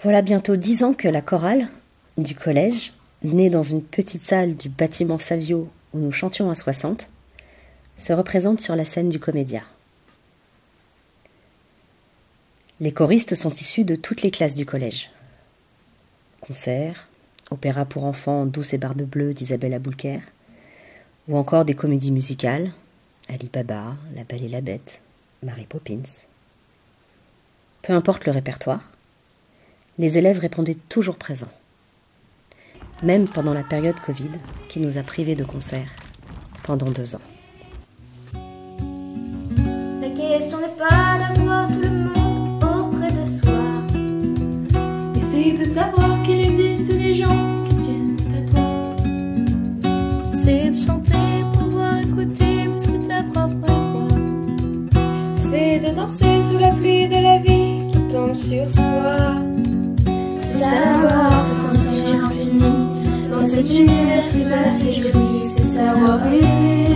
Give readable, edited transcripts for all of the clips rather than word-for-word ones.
Voilà bientôt 10 ans que la chorale du collège, née dans une petite salle du bâtiment Savio où nous chantions à 60, se représente sur la scène du Comédia. Les choristes sont issus de toutes les classes du collège. Concerts, opéra pour enfants Douce et Barbe Bleue d'Isabelle Aboulker, ou encore des comédies musicales, Ali Baba, La Belle et la Bête, Mary Poppins. Peu importe le répertoire, les élèves répondaient toujours présents, même pendant la période Covid qui nous a privés de concerts pendant 2 ans. La question n'est pas d'avoir tout le monde auprès de soi. Essaye de savoir qu'il existe des gens qui tiennent à toi. C'est de chanter, pouvoir écouter muscler ta propre voix. C'est de danser sous la pluie de la vie qui tombe sur soi. Savoir se sentir infini dans cet univers si vaste et joli, c'est savoir rêver.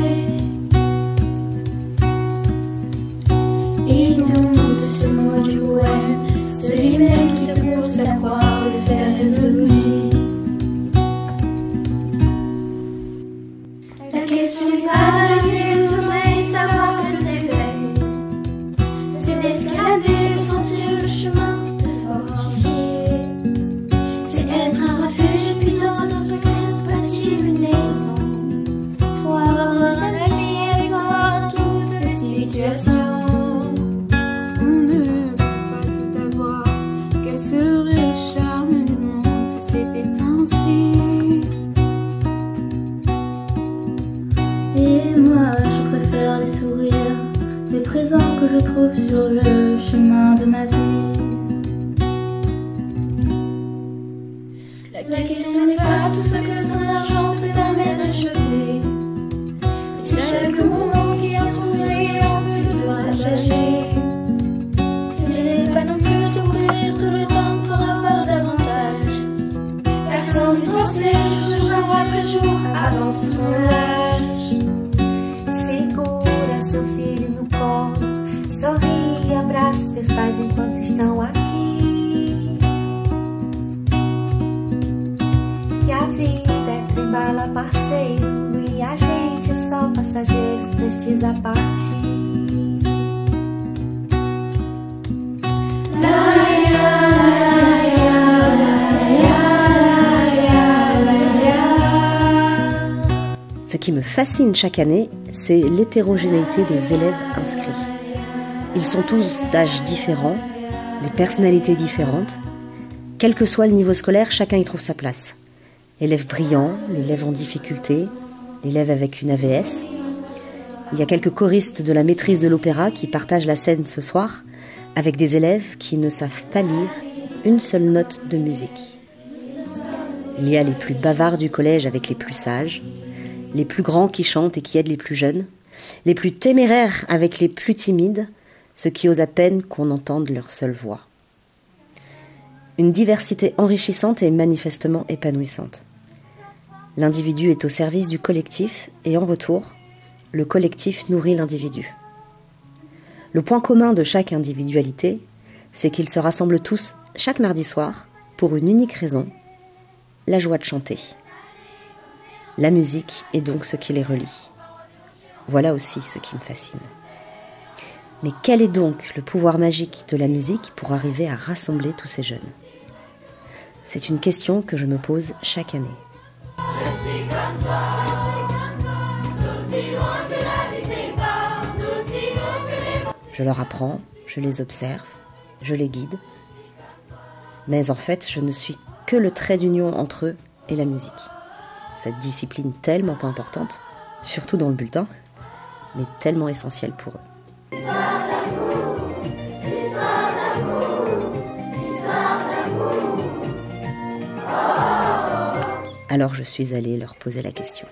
Et donc de ce mot du poème, celui même qui te pousse à croire, le faire résonner. La question n'est pas d'arriver au sommeil, savoir que c'est fait. C'est d'escalader, de sentir le chemin, de fortifier. C'est être un refuge et puis dans notre cœur bâtir une maison. Pour avoir un ami avec toi dans toutes les situations. On ne peut pas tout avoir. Quel serait le charme du monde si c'était ainsi? Et moi je préfère les sourires, les présents que je trouve sur le chemin de ma vie. La question n'est pas tout ce que ton argent te permet d'acheter, mais chaque moment qui en souriant tu peux partager. Ce n'est pas non plus t'ouvrir tout le temps pour avoir davantage, car sans y penser, jour après jour, avance ton âge. Segura seu filho no colo, sorri e abraça teus pais enquanto estão aqui. Que a vida é trem-bala, parceiro, e a gente é só passageiros prestes a partir. Ce qui me fascine chaque année, c'est l'hétérogénéité des élèves inscrits. Ils sont tous d'âges différents, des personnalités différentes. Quel que soit le niveau scolaire, chacun y trouve sa place. L'élève brillant, l'élève en difficulté, l'élève avec une AVS. Il y a quelques choristes de la maîtrise de l'opéra qui partagent la scène ce soir avec des élèves qui ne savent pas lire une seule note de musique. Il y a les plus bavards du collège avec les plus sages, les plus grands qui chantent et qui aident les plus jeunes, les plus téméraires avec les plus timides, ceux qui osent à peine qu'on entende leur seule voix. Une diversité enrichissante et manifestement épanouissante. L'individu est au service du collectif et en retour, le collectif nourrit l'individu. Le point commun de chaque individualité, c'est qu'ils se rassemblent tous chaque mardi soir pour une unique raison, la joie de chanter. La musique est donc ce qui les relie. Voilà aussi ce qui me fascine. Mais quel est donc le pouvoir magique de la musique pour arriver à rassembler tous ces jeunes? C'est une question que je me pose chaque année. Je leur apprends, je les observe, je les guide. Mais en fait, je ne suis que le trait d'union entre eux et la musique. Cette discipline tellement pas importante, surtout dans le bulletin, mais tellement essentielle pour eux. Alors je suis allée leur poser la question.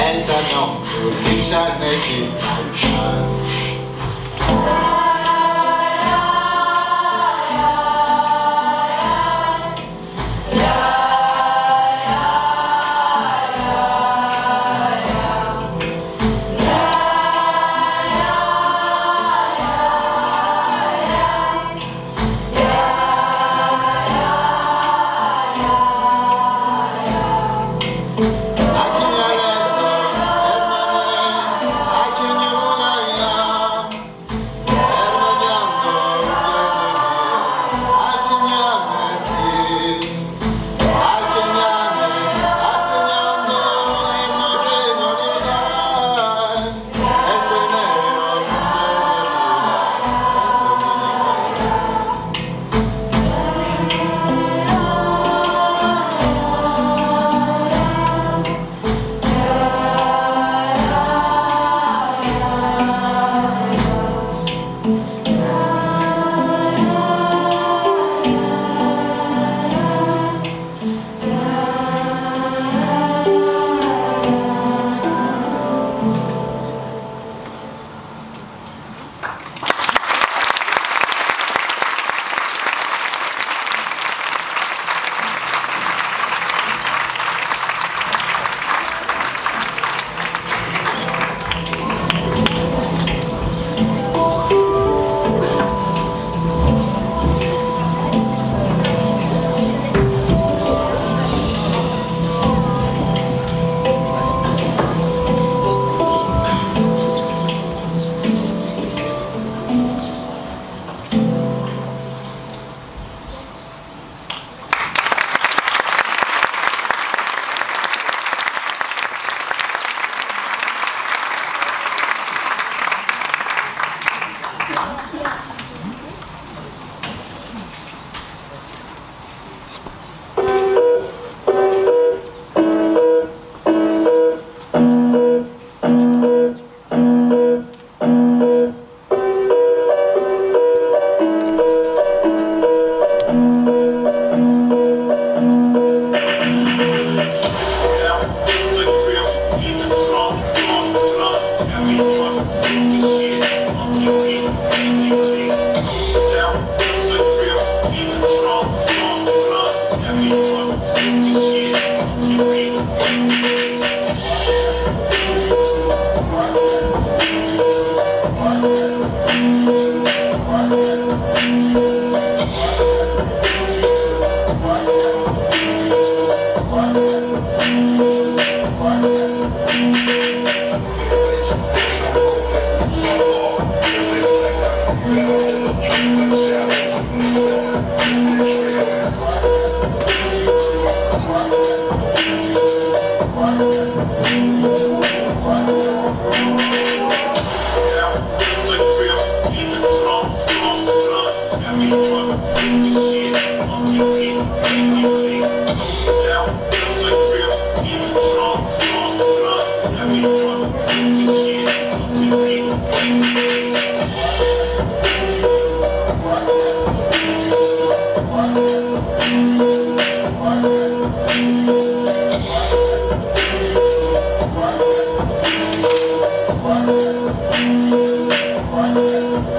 Elle t'annonce sur les chaînes qui s'alternent.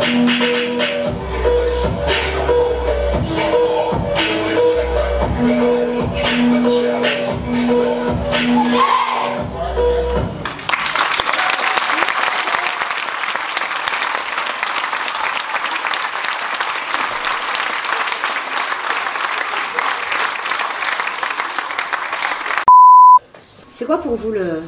Thank you. quoi pour vous le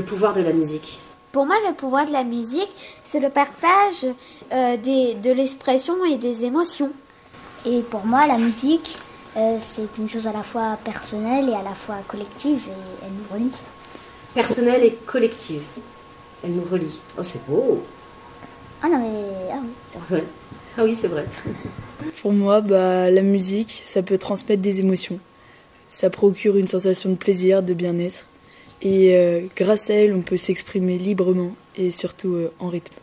pouvoir de la musique? Pour moi, le pouvoir de la musique, c'est le partage de l'expression et des émotions. Et pour moi, la musique, c'est une chose à la fois personnelle et à la fois collective, et elle nous relie. Personnelle et collective. Elle nous relie. Oh, c'est beau. Ah non, mais ah oui, c'est vrai. Ouais. Ah oui, c'est vrai. Pour moi, la musique, ça peut transmettre des émotions. Ça procure une sensation de plaisir, de bien-être. Et grâce à elle, on peut s'exprimer librement et surtout en rythme.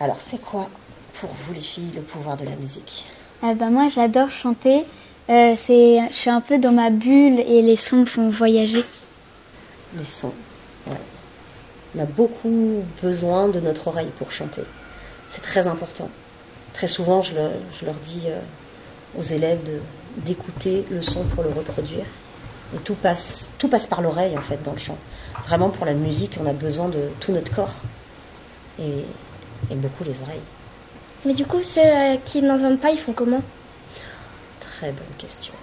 Alors, c'est quoi pour vous les filles le pouvoir de la musique? Moi, j'adore chanter. Je suis un peu dans ma bulle et les sons me font voyager. Les sons, ouais. On a beaucoup besoin de notre oreille pour chanter. C'est très important. Très souvent, je leur dis aux élèves d'écouter le son pour le reproduire. Et tout passe par l'oreille, en fait, dans le chant. Vraiment, pour la musique, on a besoin de tout notre corps. Et beaucoup les oreilles. Mais du coup, ceux qui n'entendent pas, ils font comment? Très bonne question.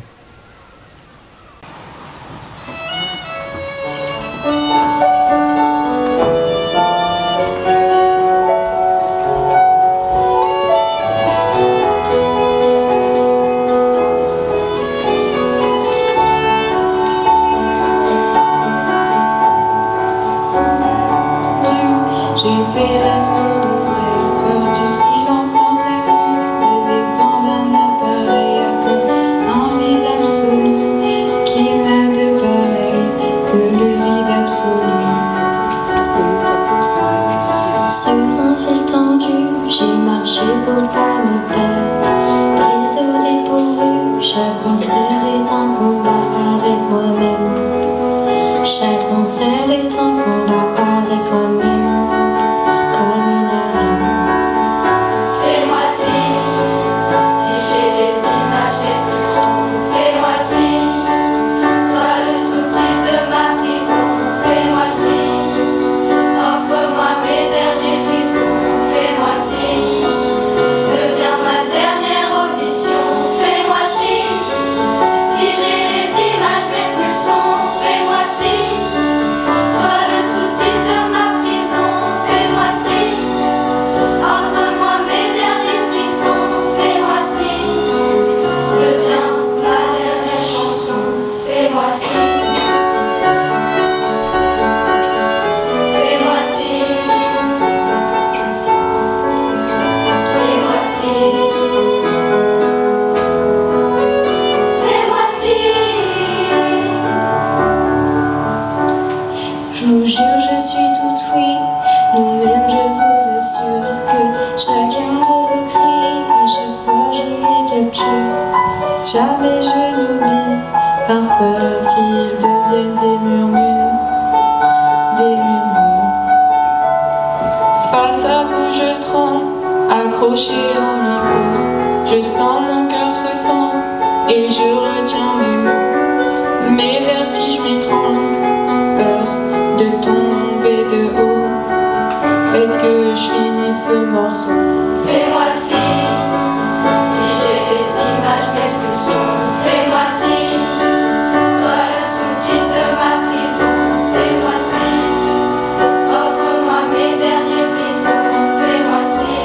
J'ai fait la sourde oreille, peur du silence en pleine nuit, des dépens d'un appareil à coup, un vide absolu, qui n'a de pareil que le vide absolu. Sur un fil tendu, j'ai marché pour pas me perdre. je suis tout oui. Non-même, je vous assure que chacun de vos cris, à chaque fois je les capture. Jamais je n'oublie, par peur qu'ils deviennent des murmures, des murmures. Face à vous, je tremble, accroché au micro. Je sens mon cœur se fendre et je retiens mes mots. Mes vertiges m'étranglent, peur de tomber de haut. Faites que je finisse ce morceau. Fais-moi si j'ai les images mais plus sombres. Fais-moi si, sois le sous-titre de ma prison. Fais-moi si, offre-moi mes derniers frissons. Fais-moi si,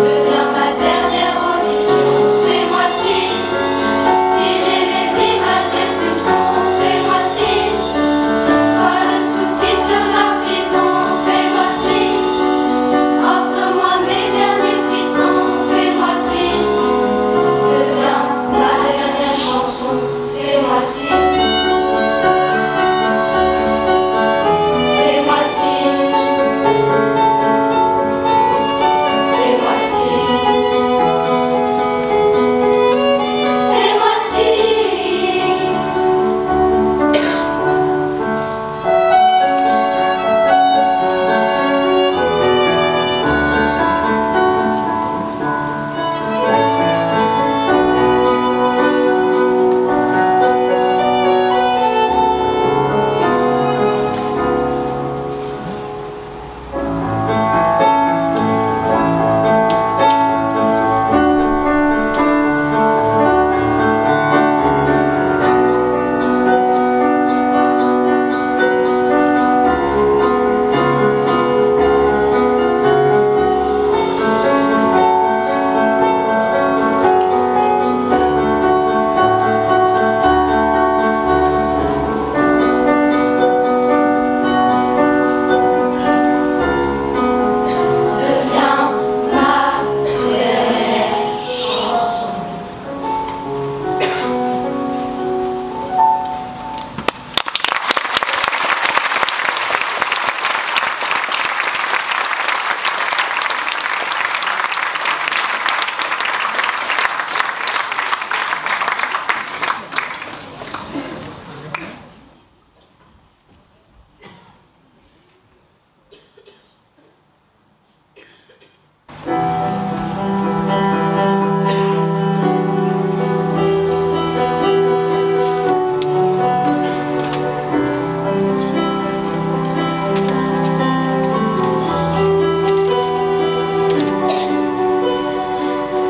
deviens ma dernière audition. Fais-moi si j'ai les images mais plus sombres. Fais-moi si, sois le sous-titre de ma prison. Fais-moi si, offre-moi mes derniers frissons. Fais-moi si, deviens ma dernière chanson. Fais-moi si, fais-moi si, fais-moi si, fais-moi si. Deviens ma dernière chanson.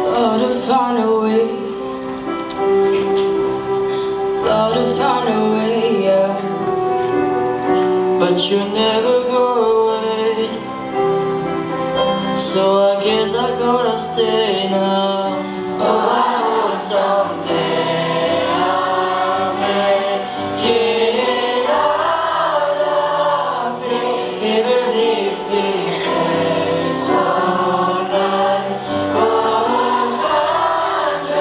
Thought I'd find a way. Thought I'd find a way, yeah. But you never go away. So I guess I gotta stay now. Oh, I hope someday I'll make it out of it, even if it takes all night. Oh, 100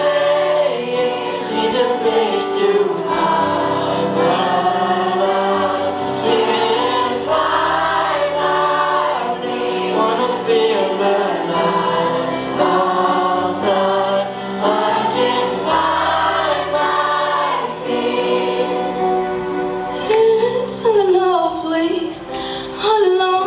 years need a place to hide my life. Can't find my feet, wanna feel the light outside. I can't find my feet. It's so lovely, all alone.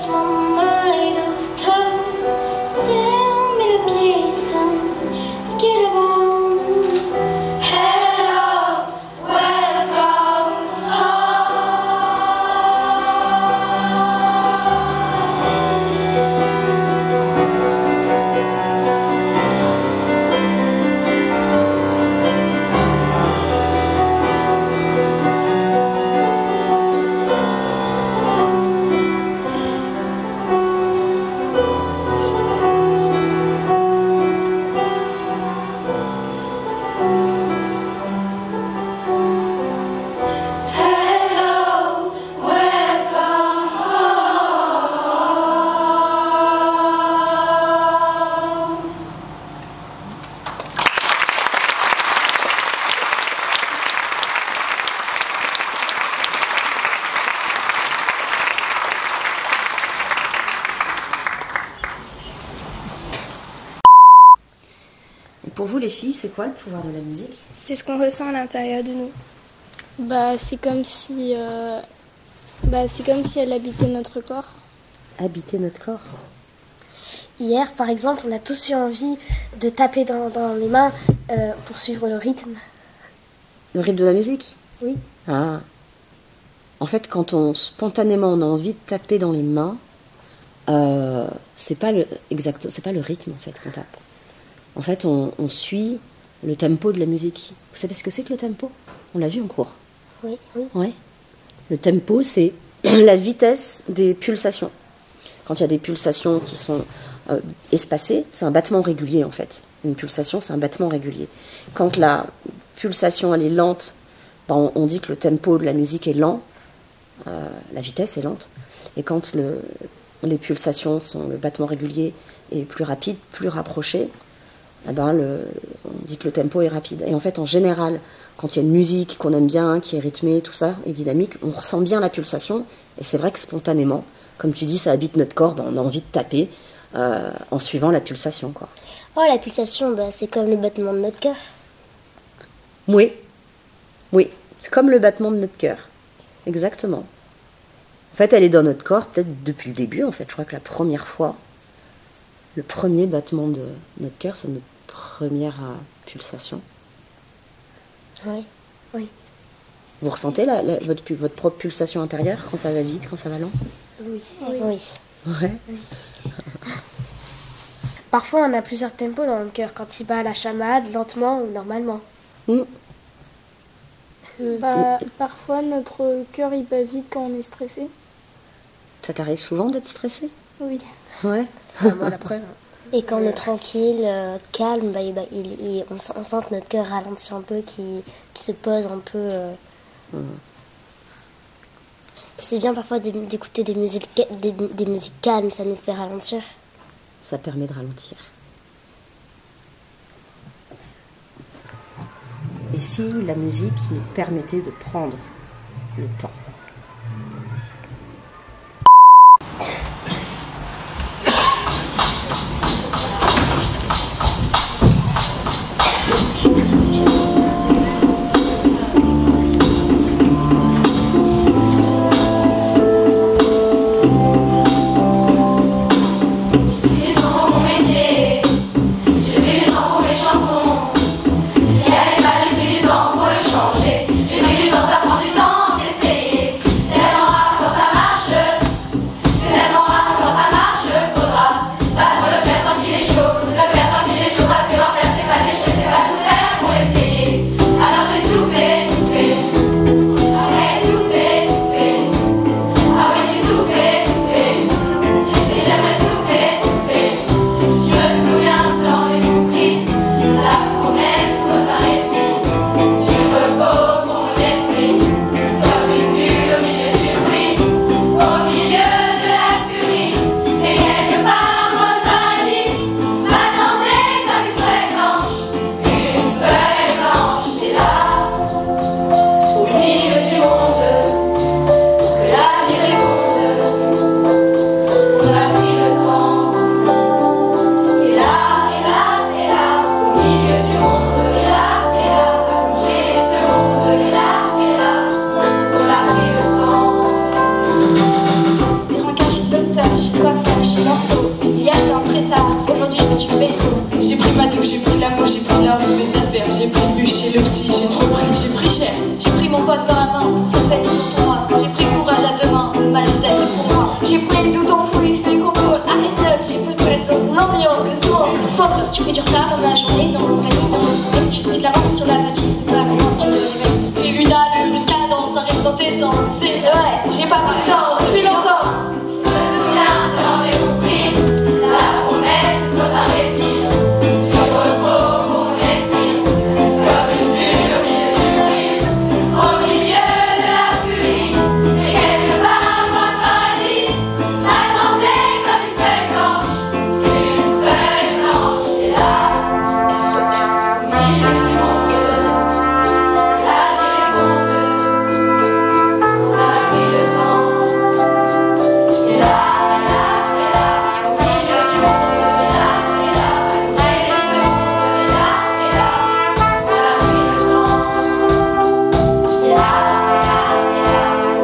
laisse mon maille dans ce temps. Mais le pied sonne, ce qui est le bon. Hello, welcome home. Hello, welcome home. Et pour vous les filles, c'est quoi le pouvoir de la musique? C'est ce qu'on ressent à l'intérieur de nous. C'est comme si elle habitait notre corps. Habiter notre corps. Hier, par exemple, on a tous eu envie de taper dans les mains pour suivre le rythme. Le rythme de la musique? Oui. Ah. En fait, quand spontanément on a envie de taper dans les mains, c'est pas le rythme en fait qu'on tape. En fait, on suit le tempo de la musique. Vous savez ce que c'est que le tempo? On l'a vu en cours. Oui, oui. Ouais. Le tempo, c'est la vitesse des pulsations. Quand il y a des pulsations qui sont espacées, c'est un battement régulier en fait. Une pulsation, c'est un battement régulier. Quand la pulsation elle est lente, on dit que le tempo de la musique est lent, la vitesse est lente. Et quand les pulsations sont le battement régulier est plus rapide, plus rapproché, on dit que le tempo est rapide. Et en fait, en général, quand il y a une musique qu'on aime bien, qui est rythmée, tout ça, et dynamique, on ressent bien la pulsation. Et c'est vrai que spontanément, comme tu dis, ça habite notre corps, on a envie de taper en suivant la pulsation, quoi. Oh, la pulsation, c'est comme le battement de notre cœur. Oui, c'est comme le battement de notre cœur. Exactement. En fait, elle est dans notre corps, peut-être depuis le début, en fait. Je crois que la première fois, le premier battement de notre cœur, c'est notre première pulsation. Oui, oui. Vous ressentez votre propre pulsation intérieure, quand ça va vite, quand ça va lent? Oui, oui. Ouais. Oui. Parfois, on a plusieurs tempos dans notre cœur, quand il bat à la chamade, lentement ou normalement. Parfois, notre cœur il bat vite quand on est stressé. Ça t'arrive souvent d'être stressé? Oui. Ouais. Moi, la preuve. Et quand on est tranquille, calme, on sent que notre cœur ralentit un peu, qui se pose un peu. C'est bien parfois d'écouter des musiques calmes, ça nous fait ralentir. Ça permet de ralentir. Et si la musique nous permettait de prendre le temps? J'ai pris du temps, ça prend du temps d'essayer. chez le coiffeur, chez l'ortho. Hier j'étais rentrée tard, aujourd'hui je me suis levé tôt. J'ai pris ma douche, j'ai pris l'amour, j'ai pris l'heure de mes affaires. J'ai pris le bus chez le psy, j'ai trop pris, j'ai pris cher. J'ai pris mon pote par la main pour sa fête sur toi. J'ai pris courage à demain, mal de tête pour moi. J'ai pris le doute enfoui, se fait contrôle, arrête. J'ai pris le être dans une ambiance que souvent je sens. J'ai pris du retard dans ma journée, dans mon planning, dans mon sommeil. J'ai pris de l'avance sur la fatigue, ma convention de réveil. Et une allure, une cadence arrive dans tes temps. C'est vrai, j'ai pas pris le temps depuis longtemps. Je me souviens, c'est rendez-vous pris, la promesse nous a répit. Sur le repos pour mon esprit, comme une bulle au milieu du bruit, au milieu de la pluie, et quelque part moi le paradis m'attendait comme une feuille blanche, et là, au milieu du monde, la vie est ronde, on a pris le temps. Et là, au milieu du monde, et là, malgré les secondes, et là, on a pris le temps. Et là, au milieu du monde, et là,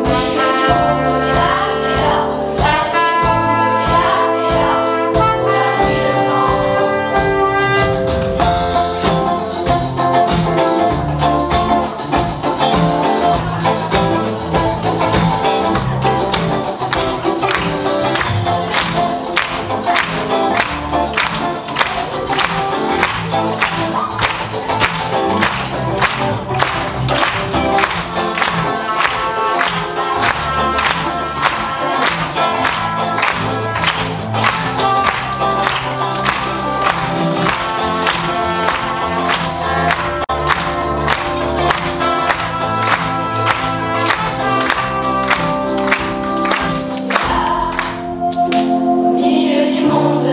malgré les secondes, et là, on a pris le temps. Au milieu du monde,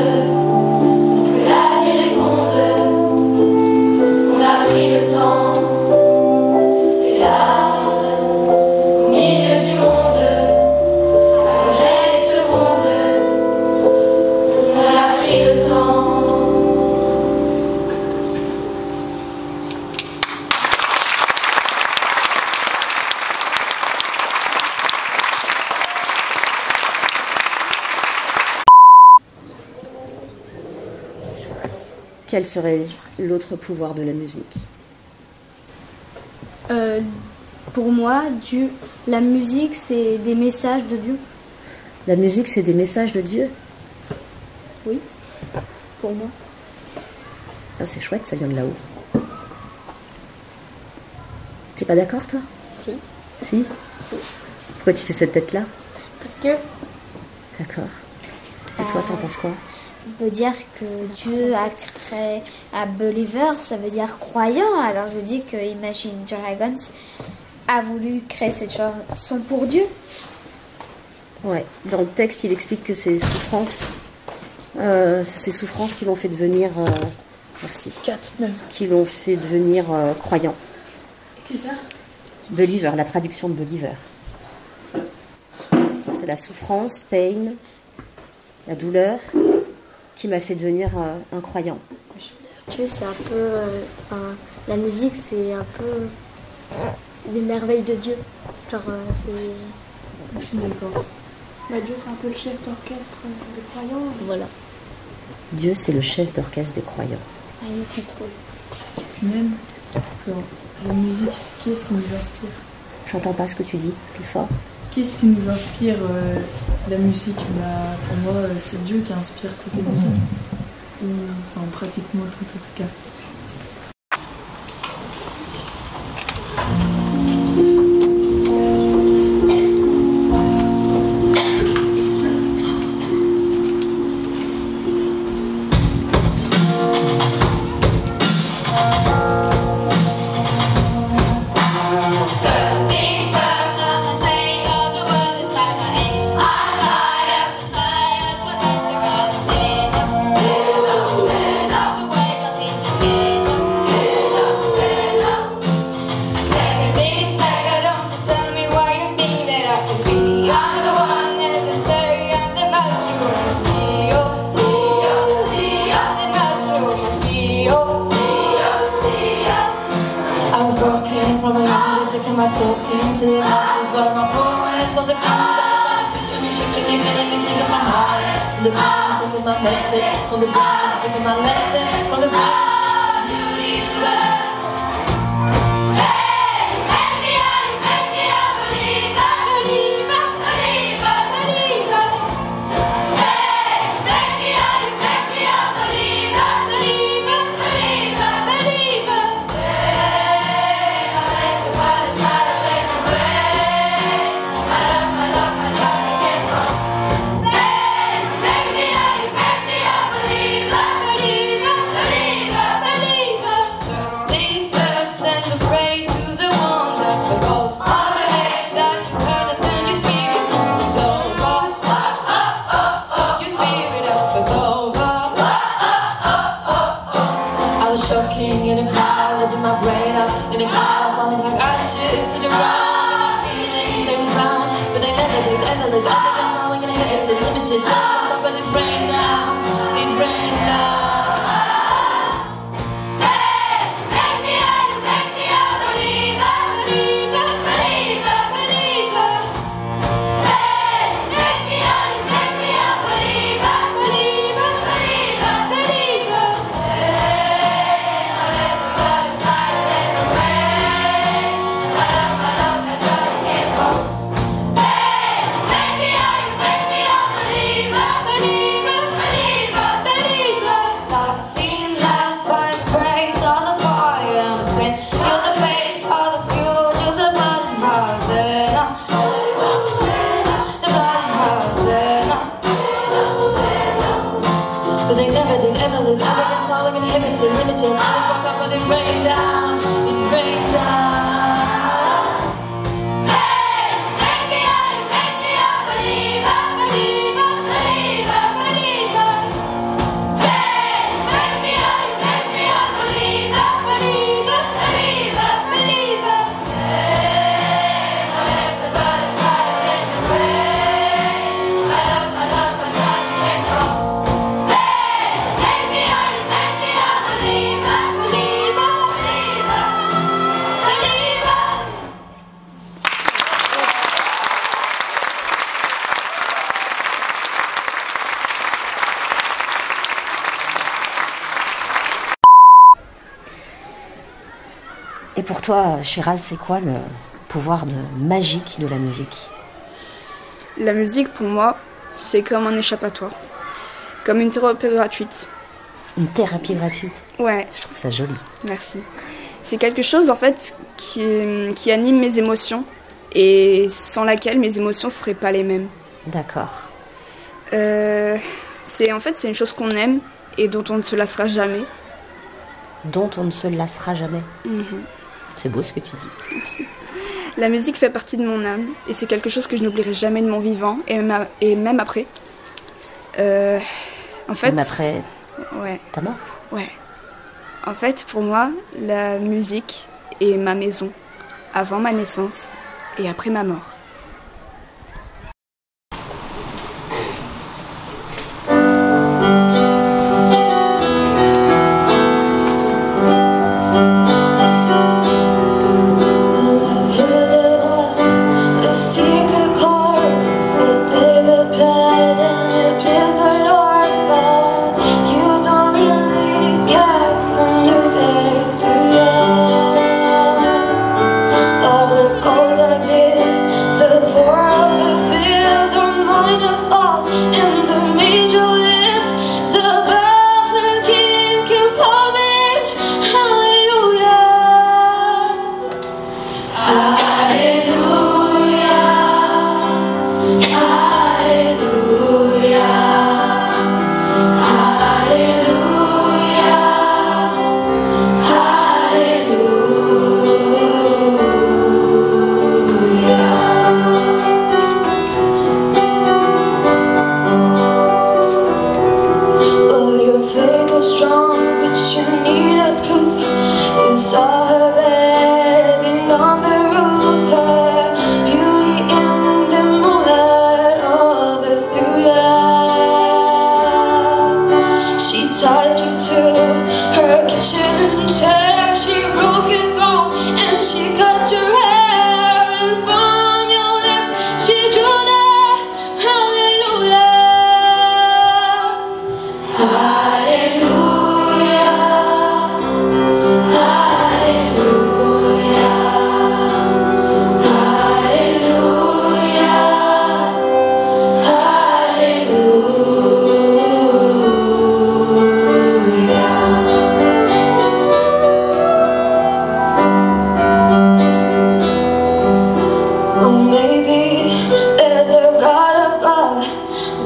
pour que la vie réponde, on a pris le temps. Et là, au milieu du monde, malgré les secondes, on a pris le temps. Quel serait l'autre pouvoir de la musique? Pour moi, la musique, c'est des messages de Dieu. La musique, c'est des messages de Dieu? Oui, pour moi. Ah, c'est chouette, ça vient de là-haut. T'es pas d'accord, toi? Si. Si? Si. Pourquoi tu fais cette tête-là? Parce que D'accord. Et toi, t'en penses quoi? On peut dire que Dieu a créé un believer, ça veut dire croyant. Alors je dis que Imagine Dragons a voulu créer cette chanson pour Dieu. Ouais. Dans le texte, il explique que c'est souffrances. Ces souffrances qui l'ont fait devenir... merci. 4, 9. Qui l'ont fait devenir croyant. Qui ça? Believer, la traduction de believer. C'est la souffrance, pain, la douleur, qui m'a fait devenir un croyant. Dieu, c'est un peu... la musique, c'est un peu des merveilles de Dieu. Genre, c'est... Je suis d'accord. Bah, Dieu, c'est un peu le chef d'orchestre des croyants. Voilà. Dieu, c'est le chef d'orchestre des croyants. Ah, il contrôle. Même, genre, la musique, qu'est-ce qui nous inspire? J'entends pas ce que tu dis, plus fort. Qu'est-ce qui nous inspire la musique? Bah, pour moi, c'est Dieu qui inspire toutes les musiques. Enfin, pratiquement toutes, en tout cas. To the masses, but my poem for the kind that teaching me shifting me feel like it's in my heart. From the bottom, taking my message. From the bottom, taking my lesson. From the bottom, beauty to love. Shocking in a crowd, living my brain up in a cloud, falling like ashes to the ground. My feelings they were round, but they never did ever live. I think I'm growing inhibited, limited, just up, but it rained down, it rained down. But they never did ever live. I think it's all inhibited, limited. I woke up and it rained down, it rained down. Et pour toi, Shiraz, c'est quoi le pouvoir magique de la musique? La musique, pour moi, c'est comme un échappatoire. Comme une thérapie gratuite. Une thérapie gratuite? Ouais. Je trouve ça joli. Merci. C'est quelque chose, en fait, qui anime mes émotions et sans laquelle mes émotions ne seraient pas les mêmes. D'accord. C'est une chose qu'on aime et dont on ne se lassera jamais. Dont on ne se lassera jamais. Mm-hmm. C'est beau ce que tu dis. Merci. La musique fait partie de mon âme et c'est quelque chose que je n'oublierai jamais de mon vivant et même après. En fait. Même après ouais. Ta mort? Ouais. En fait, pour moi, la musique est ma maison avant ma naissance et après ma mort. All it goes like this.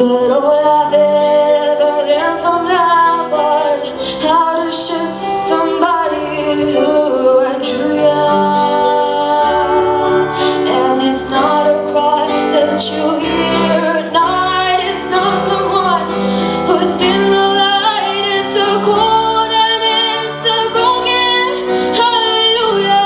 But all I've ever learned from life was how to shoot somebody who had you young. And it's not a cry that you hear at night. It's not someone who's in the light. It's a cold and it's a broken hallelujah.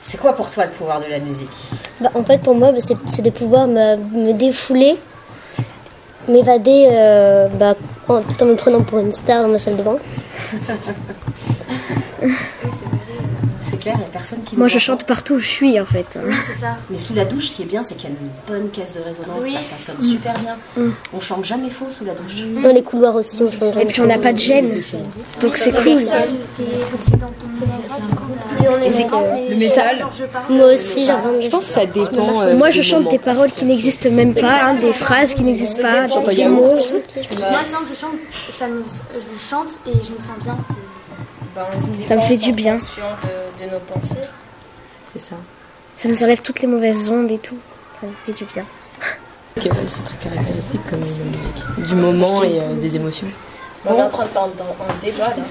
C'est quoi pour toi le pouvoir de la musique? En fait, pour moi, c'est de pouvoir me défouler, m'évader tout en me prenant pour une star dans ma salle de bain. C'est clair, il n'y a personne qui... Moi, je chante partout où je suis, en fait. Oui, c'est ça. Mais sous la douche, ce qui est bien, c'est qu'il y a une bonne caisse de résonance. Oui. Là, ça sonne super bien. On chante jamais faux sous la douche. Dans les couloirs aussi, on chante jamais. Et puis, on n'a pas de gêne. Donc, c'est cool. Le métal. Moi aussi, je pense que ça dépend. Moi, je chante des paroles qui n'existent même pas, des phrases qui n'existent pas, des mots. Maintenant que je chante, je chante et je me sens bien. Ça me fait du bien. De nos pensées. C'est ça. Ça nous enlève toutes les mauvaises ondes et tout. Ça me fait du bien. C'est très caractéristique comme musique. Du moment et des émotions. On est en train de faire un débat là.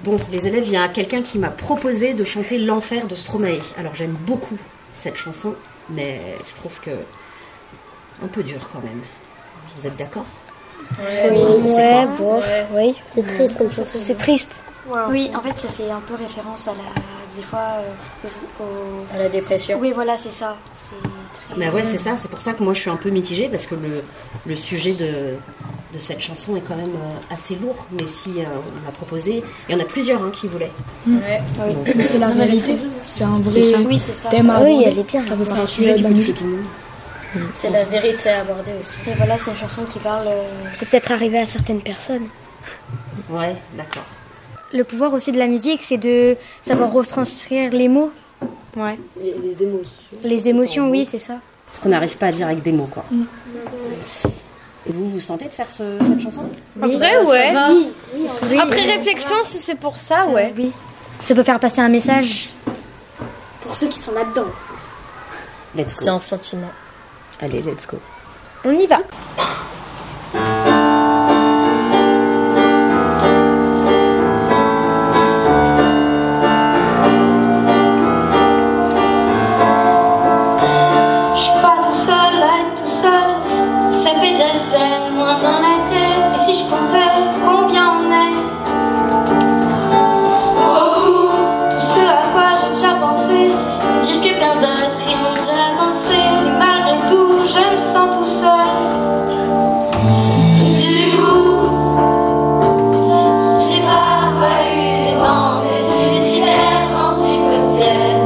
Bon, les élèves, il y a quelqu'un qui m'a proposé de chanter L'Enfer de Stromae. Alors j'aime beaucoup cette chanson, mais je trouve que un peu dur quand même. Vous êtes d'accord? Oui, c'est triste comme chanson. C'est triste. Oui, en fait, ça fait un peu référence à des fois à la dépression. Oui, voilà, c'est ça. C'est très... Bah ouais, c'est ça. C'est pour ça que moi je suis un peu mitigée parce que le sujet de cette chanson est quand même assez lourd. Mais si on l'a proposé, il y en a plusieurs qui voulaient. Ouais. Donc, mais c'est la réalité. C'est un vrai ça. thème à aborder. Oui, elle est bien. Ça veut c'est un partie sujet de qui la touche musique. tout le monde. C'est la vérité à aborder aussi. Et voilà, c'est une chanson qui parle... C'est peut-être arrivé à certaines personnes. Ouais, d'accord. Le pouvoir aussi de la musique, c'est de savoir retranscrire les mots. Ouais. Les émotions. Les émotions, oui, c'est ça. Ce qu'on n'arrive pas à dire avec des mots, quoi. Et vous sentez de faire cette chanson? En vrai, ouais. Oui. Après réflexion, si c'est pour ça, ouais. Oui. Ça peut faire passer un message. Pour ceux qui sont là-dedans. Let's go. C'est un sentiment. Allez, let's go. On y va. Je suis pas tout seul à être tout seul. Ça fait déjà scène, moi dans la tête. Et si je comptais combien on est? Beaucoup, tout ce à quoi j'ai déjà pensé. Dire que plein d'autres y ont déjà pensé. Et malgré tout, je me sens tout seul. Du coup, j'ai parfois eu des pensées suicidaires, j'en suis peut-être.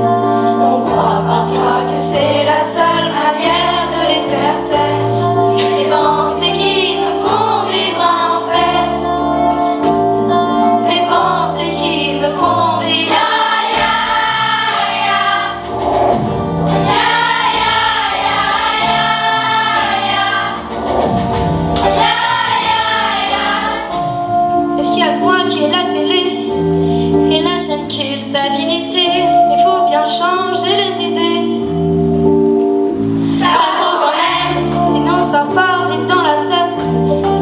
On croit parfois que c'est la seule manière de les faire taire. Ces pensées qui nous font vivre un enfer. Ces pensées qui me font vivre. Est-ce qu'il y a que moi qui ai la télé et la chaîne culpabilité? Il faut bien changer les idées. Pas trop quand même, sinon ça part vite dans la tête.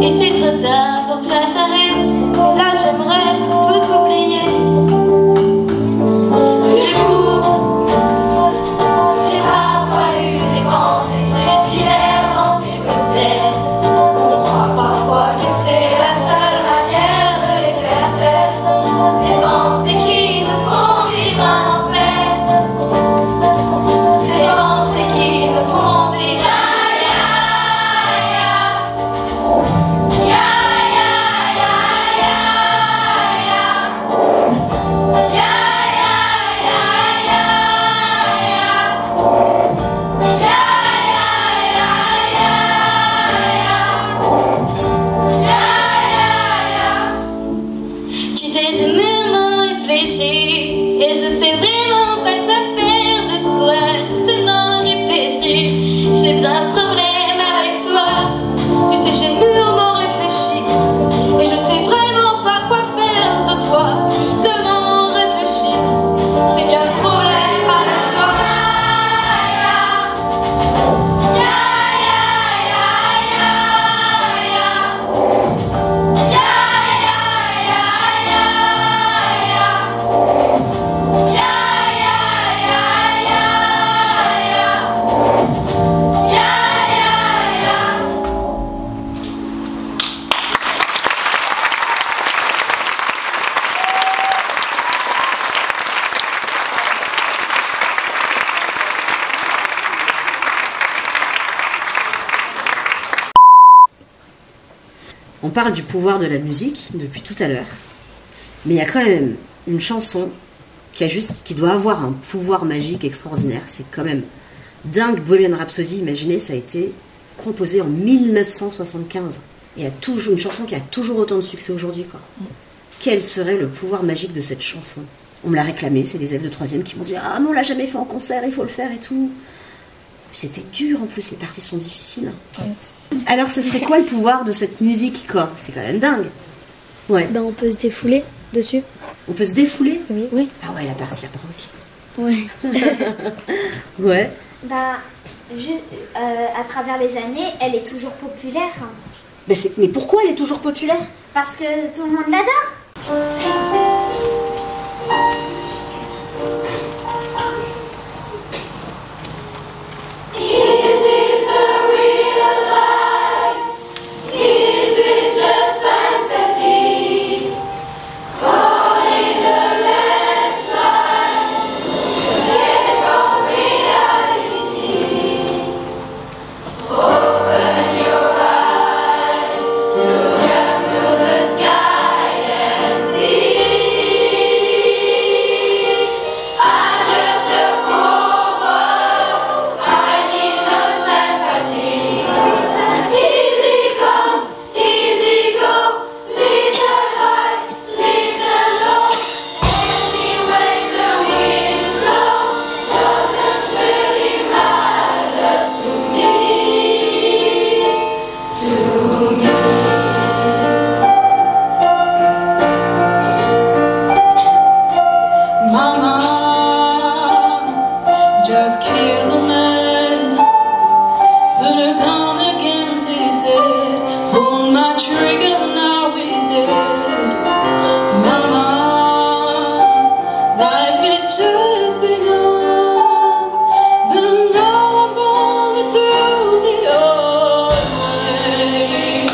Et c'est trop tard pour que ça s'arrête. C'est là j'aimerais tout oublier. Du coup, j'ai parfois eu des pensées suicidaires, j'en suis peut-être. On croit parfois que c'est la seule manière de les faire taire. Ces pensées qui nous font vivre un enfer. Ces pensées qui nous font vivre. Tu sais, j'ai mûrement réfléchi et je sais vraiment pas quoi faire de toi. Justement réfléchi, c'est bien un problème avec toi. Tu sais, j'ai mûrement réfléchi et je sais vraiment pas quoi faire de toi. Justement réfléchi, c'est bien le problème avec toi. On parle du pouvoir de la musique depuis tout à l'heure, mais il y a quand même une chanson qui doit avoir un pouvoir magique extraordinaire. C'est quand même dingue. Bohemian Rhapsody, imaginez, ça a été composé en 1975. Et il y a toujours une chanson qui a toujours autant de succès aujourd'hui, quoi. Quel serait le pouvoir magique de cette chanson? On me l'a réclamé, c'est les élèves de 3e qui m'ont dit « Ah, mais on l'a jamais fait en concert, il faut le faire et tout ». C'était dur en plus, les parties sont difficiles. Alors ce serait quoi le pouvoir de cette musique, quoi? C'est quand même dingue. Ouais. Ben, on peut se défouler dessus. On peut se défouler? Oui. Ah ouais, la partie rock. Ouais. Ouais. Bah, à travers les années, elle est toujours populaire. Mais pourquoi elle est toujours populaire? Parce que tout le monde l'adore. just begun, but now I've gone through the old way.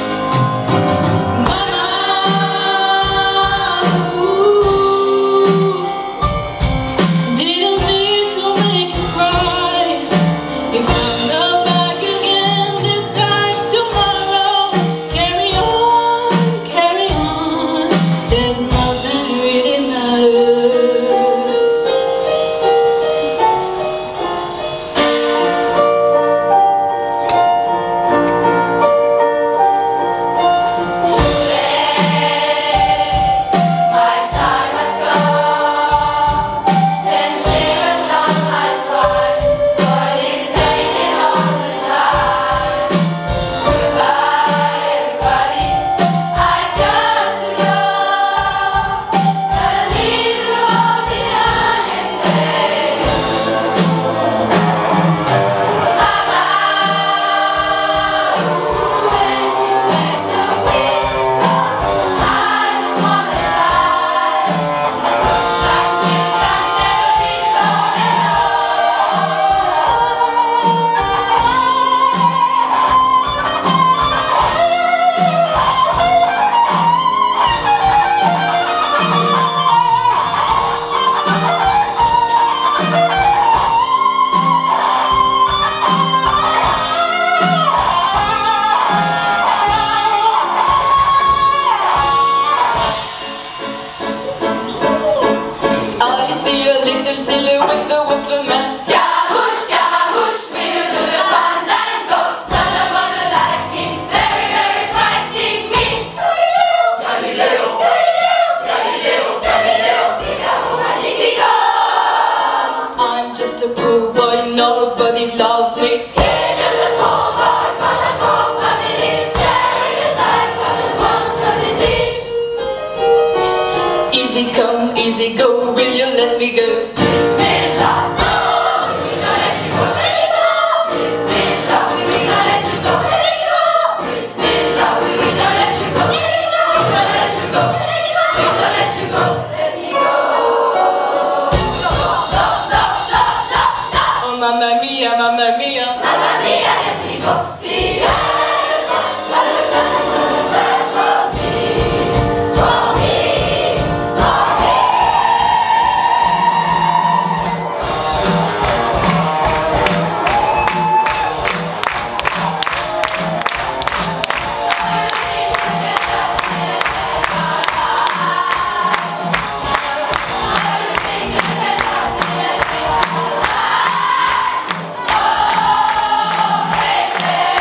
Mama, didn't need to make you cry. If I'm not back again this time tomorrow, carry on, there's nothing really matters. I see a little silhouette with a man. Scaramouche, we do the fandango. Someone like him, very, very frightening me. Galileo, Figaro, Magnifico. I'm just a poor boy, nobody loves me. He's just a poor boy from a poor family, staring his life from his monstrosities. Easy come, easy go, will you let me go? Bismillah, oh, we will not let you go, let it go. Bismillah, we will not let you go, let it go. Bismillah, we will not let you go, let it go. We will not let you go, let it go. We will not let you go, let me go. Oh, mamma mia, mamma mia, mamma mia, let me go. Hey, hey.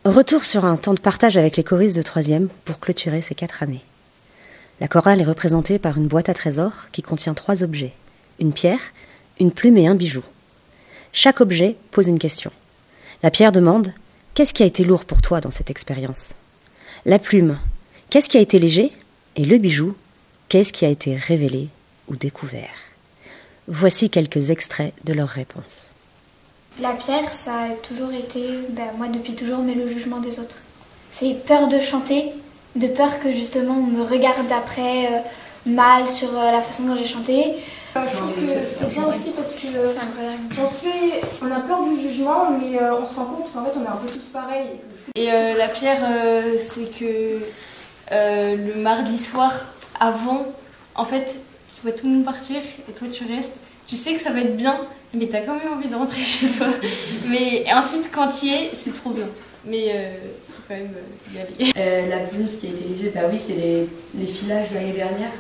Retour sur un temps de partage avec les choristes de 3e pour clôturer ces 4 années. La chorale est représentée par une boîte à trésors qui contient 3 objets, une pierre, une plume et un bijou. Chaque objet pose une question. La pierre demande « Qu'est-ce qui a été lourd pour toi dans cette expérience ?» La plume « Qu'est-ce qui a été léger ?» Et le bijou « Qu'est-ce qui a été révélé ou découvert ?» Voici quelques extraits de leurs réponses. La pierre, ça a toujours été, moi depuis toujours, mais le jugement des autres. C'est peur de chanter, de peur que justement on me regarde après mal sur la façon dont j'ai chanté. Je trouve que c'est bien aussi parce que on a peur du jugement, mais on se rend compte qu'en fait on est un peu tous pareils. Et la pierre, c'est que le mardi soir, avant, en fait, tu vois tout le monde partir et toi tu restes. Tu sais que ça va être bien, mais t'as quand même envie de rentrer chez toi. Mais ensuite, quand tu y es, c'est trop bien. Mais faut quand même y aller. La plume, ce qui a été léger, oui, c'est les filages l'année dernière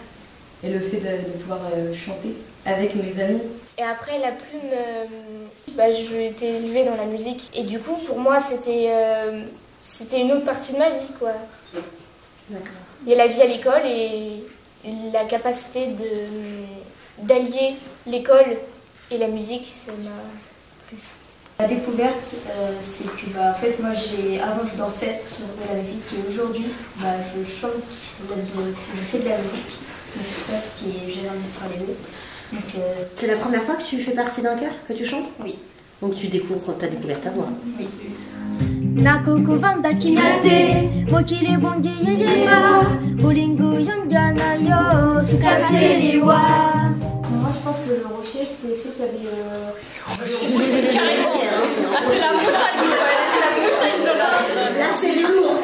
et le fait de pouvoir chanter avec mes amis. Et après, la plume, j'ai été élevée dans la musique. Et du coup, pour moi, c'était une autre partie de ma vie, quoi. D'accord. Il y a la vie à l'école et la capacité d'allier l'école et la musique, ça m'a plu. La découverte, c'est que en fait, moi, avant je dansais sur de la musique et aujourd'hui, je chante, je fais de la musique. Donc c'est ça ce qui est gênant de faire les deux. C'est la première fois que tu fais partie d'un chœur, que tu chantes? Oui. Donc tu découvres ta voix. Oui. Nakukuvanda kinate, mokile bonge yeyema, bolingo yongana yo, sukaseliwa. Moi je pense que le rocher c'était le fait qu'il y avait... rocher carrément, c'est la montagne, Là c'est du lourd.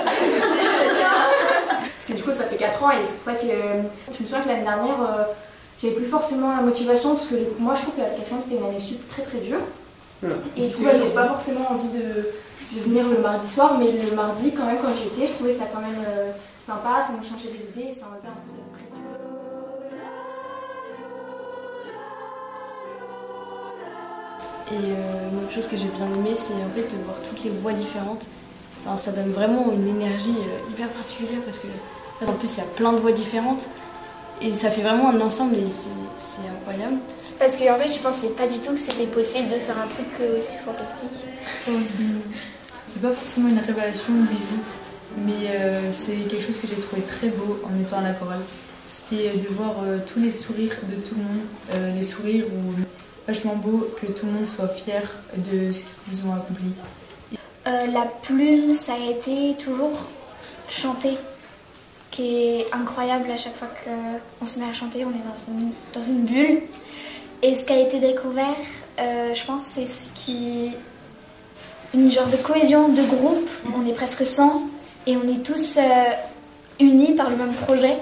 Parce que du coup ça fait 4 ans et c'est pour ça que je me souviens que l'année dernière j'avais plus forcément la motivation parce que moi je trouve que la 4e c'était une année très très dure. Et du coup j'avais pas forcément envie de venir le mardi soir, mais le mardi quand même quand j'y étais, je trouvais ça quand même sympa, ça me changeait les idées et ça m'enlevait un peu cette pression. Et une autre chose que j'ai bien aimé, c'est en fait de voir toutes les voix différentes. Enfin, ça donne vraiment une énergie hyper particulière parce que en plus il y a plein de voix différentes et ça fait vraiment un ensemble et c'est incroyable. Parce qu'en fait je pensais pas du tout que c'était possible de faire un truc aussi fantastique. C'est pas forcément une révélation ou bijou, mais c'est quelque chose que j'ai trouvé très beau en étant à la chorale. C'était de voir tous les sourires de tout le monde, les sourires où vachement beau que tout le monde soit fier de ce qu'ils ont accompli. La plume, ça a été toujours chanter, qui est incroyable à chaque fois qu'on se met à chanter, on est dans une bulle. Et ce qui a été découvert, je pense, c'est une genre de cohésion de groupe. On est presque 100 et on est tous unis par le même projet.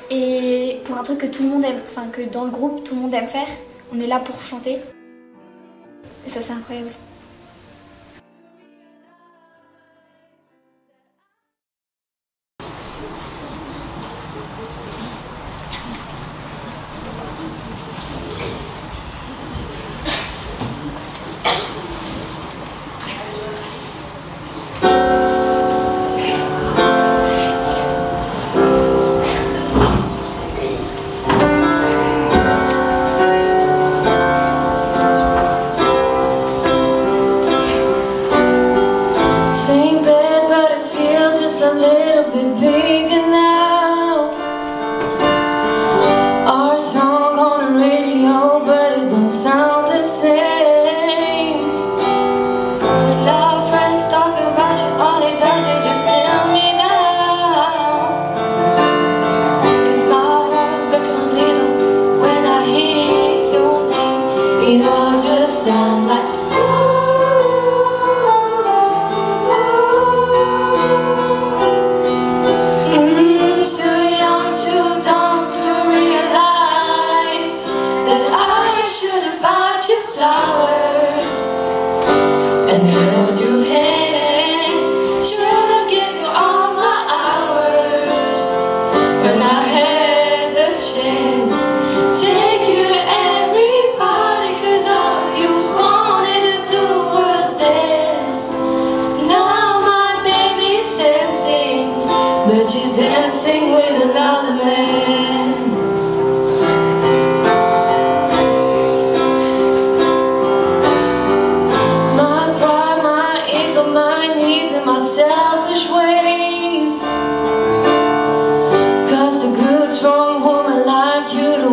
Et pour un truc que tout le monde aime, enfin que dans le groupe tout le monde aime faire, on est là pour chanter. Et ça c'est incroyable. Take you to everybody, 'cause all you want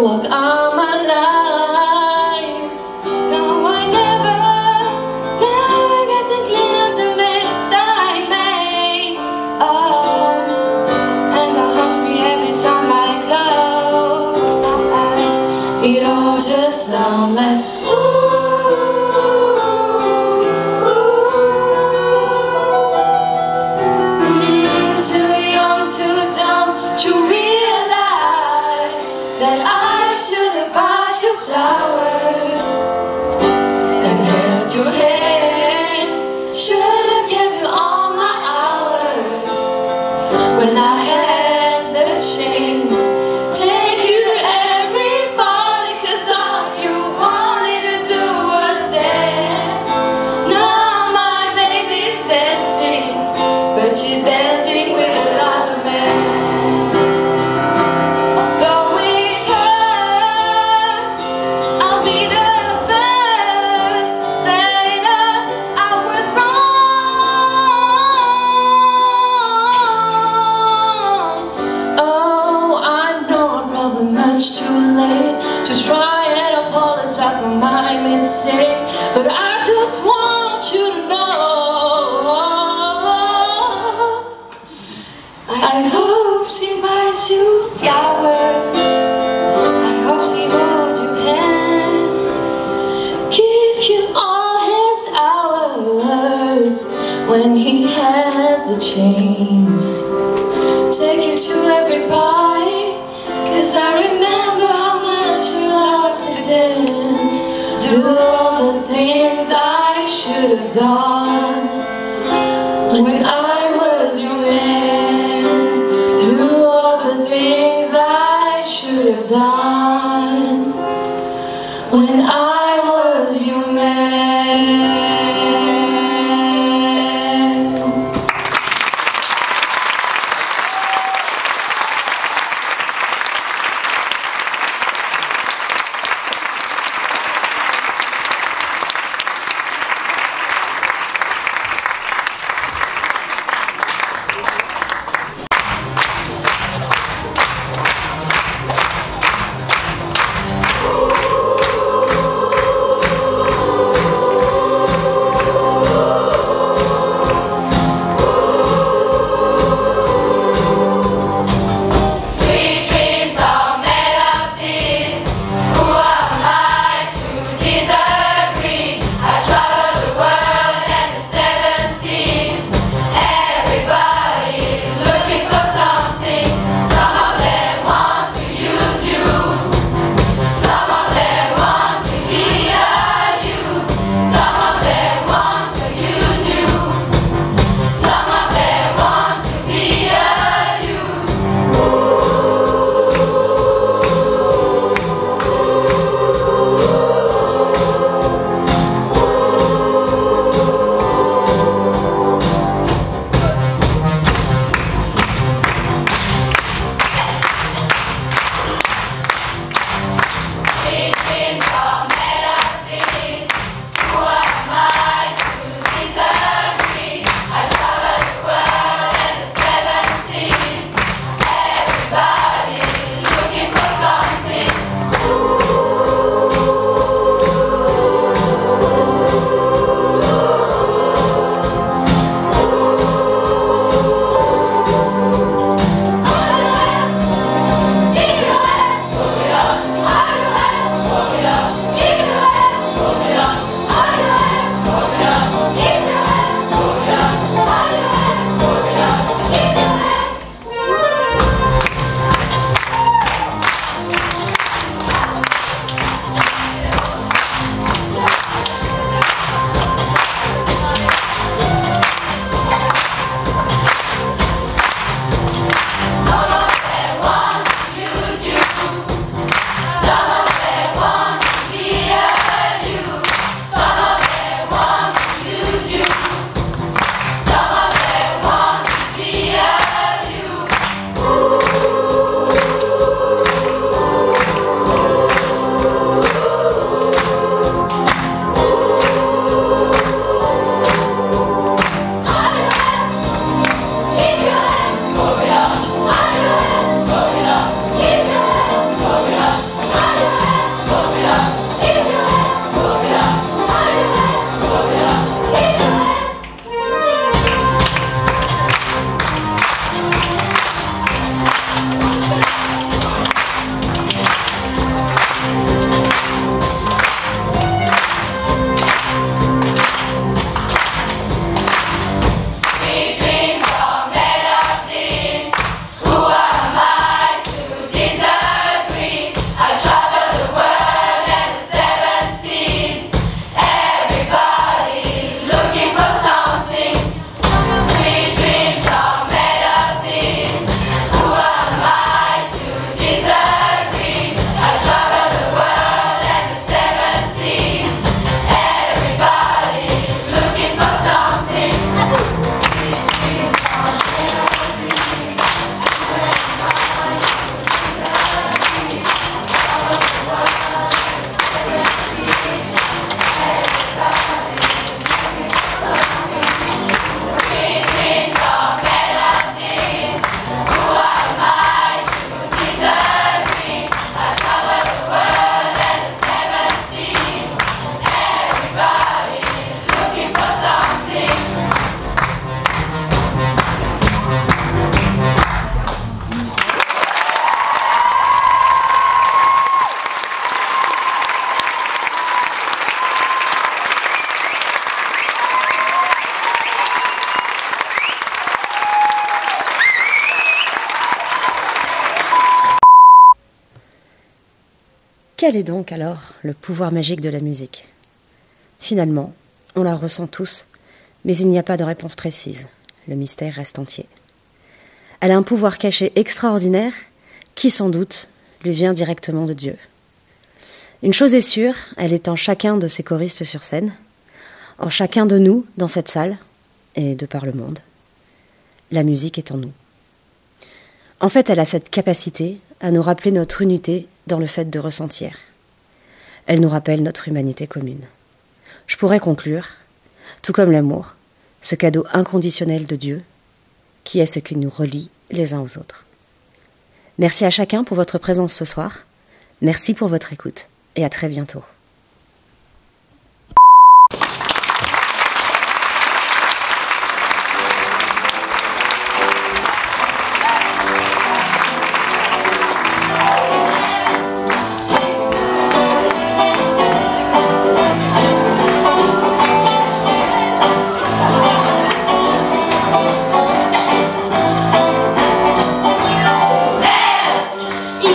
walk all my life. No, I never get to clean up the mess I made. Oh, and that haunts me every time I close my eyes. It all just sounds like that I should have bought you flowers and held your hand. Should have given you all my hours when I had the chance. Take you to everybody, 'cause all you wanted to do was dance. Now my baby's dancing, but she's dancing with another man. Much too late to try and apologize for my mistake, but I just want you to know I hope he buys you flowers, I hope he holds your hand, give you all his hours when he has the chance, take you to every party, 'cause I remember how much you love to dance. Do all the things I should have done when I was your man. Do all the things I should have done when I was your man. Quel est donc alors le pouvoir magique de la musique? Finalement, on la ressent tous, mais il n'y a pas de réponse précise. Le mystère reste entier. Elle a un pouvoir caché extraordinaire qui, sans doute, lui vient directement de Dieu. Une chose est sûre, elle est en chacun de ces choristes sur scène, en chacun de nous dans cette salle et de par le monde. La musique est en nous. En fait, elle a cette capacité à nous rappeler notre unité dans le fait de ressentir. Elle nous rappelle notre humanité commune. Je pourrais conclure, tout comme l'amour, ce cadeau inconditionnel de Dieu, qui est ce qui nous relie les uns aux autres. Merci à chacun pour votre présence ce soir. Merci pour votre écoute et à très bientôt.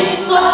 Love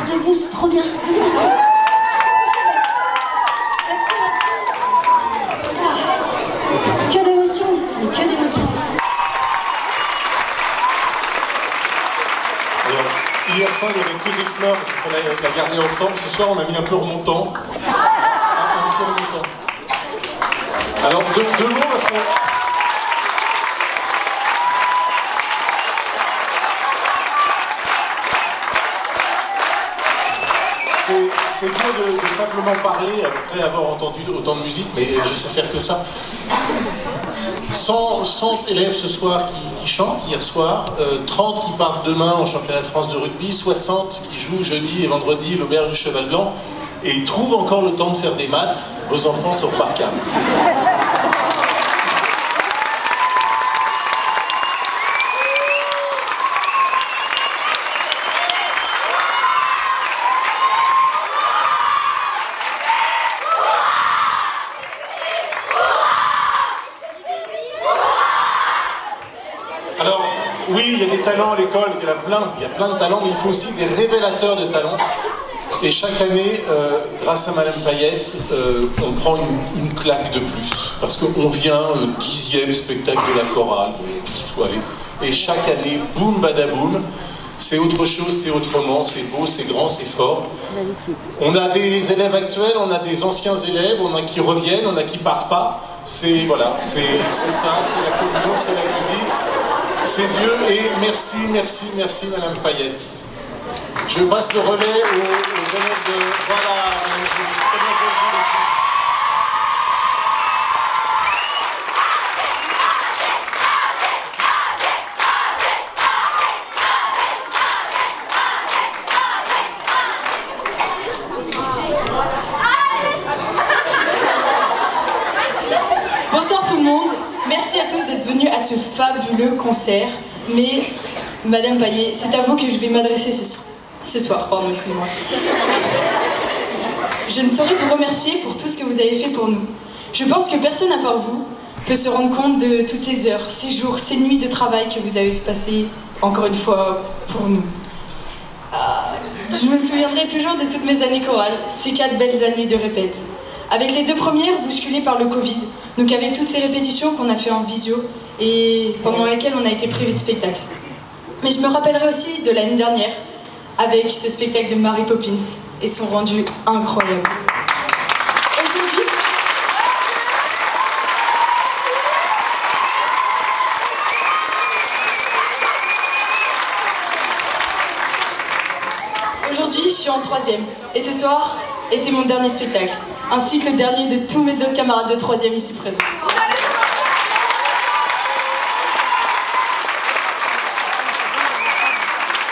encore debout, c'est trop bien. Que d'émotions, mais que d'émotions. Alors, hier soir, il n'y avait que des fleurs parce qu'il fallait la garder en forme. Ce soir, on a mis un peu remontant. Un petit remontant. Alors, deux mots parce que... C'est dur de simplement parler après avoir entendu autant de musique, mais je sais faire que ça. 100 élèves ce soir qui chantent, hier soir, 30 qui partent demain au championnat de France de rugby, 60 qui jouent jeudi et vendredi l'auberge du Cheval Blanc, et ils trouvent encore le temps de faire des maths. Vos enfants sont remarquables. Alors, oui, il y a des talents à l'école, il y a plein de talents, mais il faut aussi des révélateurs de talents. Et chaque année, grâce à Madame Payette, on prend une claque de plus. Parce qu'on vient au 10e spectacle de la chorale. Et chaque année, boum badaboum, c'est autre chose, c'est autrement, c'est beau, c'est grand, c'est fort. On a des élèves actuels, on a des anciens élèves, on a qui reviennent, on a qui partent pas. C'est voilà, c'est ça, c'est la communion, c'est la musique. C'est Dieu et merci Madame Payette. Je passe le relais aux élèves de... Voilà, Madame Julie. Mademoiselle Julie. Bonsoir tout le monde. Merci à tous d'être venus à ce fabuleux concert. Mais, Madame Payet, c'est à vous que je vais m'adresser ce soir. Pardon, excusez-moi. Je ne saurais vous remercier pour tout ce que vous avez fait pour nous. Je pense que personne à part vous peut se rendre compte de toutes ces heures, ces jours, ces nuits de travail que vous avez passées, encore une fois, pour nous. Je me souviendrai toujours de toutes mes années chorales, ces 4 belles années de répète. Avec les 2 premières bousculées par le Covid, donc avec toutes ces répétitions qu'on a fait en visio et pendant lesquelles on a été privés de spectacle. Mais je me rappellerai aussi de l'année dernière, avec ce spectacle de Mary Poppins et son rendu incroyable. Aujourd'hui, je suis en 3e et ce soir était mon dernier spectacle, ainsi que le dernier de tous mes autres camarades de 3e ici présents.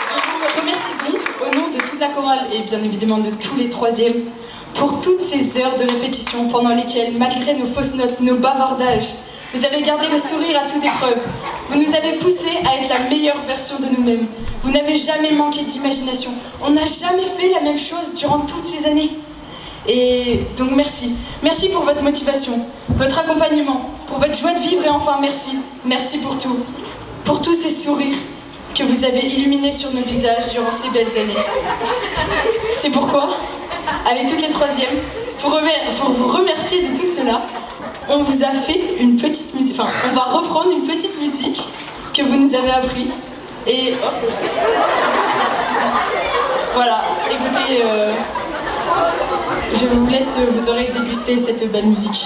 Je vous remercie donc, au nom de toute la chorale et bien évidemment de tous les 3e, pour toutes ces heures de répétition pendant lesquelles, malgré nos fausses notes, nos bavardages, vous avez gardé le sourire à toute épreuve. Vous nous avez poussés à être la meilleure version de nous-mêmes. Vous n'avez jamais manqué d'imagination. On n'a jamais fait la même chose durant toutes ces années. Et donc merci. Merci pour votre motivation, votre accompagnement, pour votre joie de vivre et enfin merci. Merci pour tout. Pour tous ces sourires que vous avez illuminés sur nos visages durant ces belles années. C'est pourquoi, avec toutes les 3e, pour vous remercier de tout cela, on vous a fait une petite musique, enfin, on va reprendre une petite musique que vous nous avez appris. Et hop. Voilà, écoutez, je vous laisse vos oreilles déguster cette belle musique.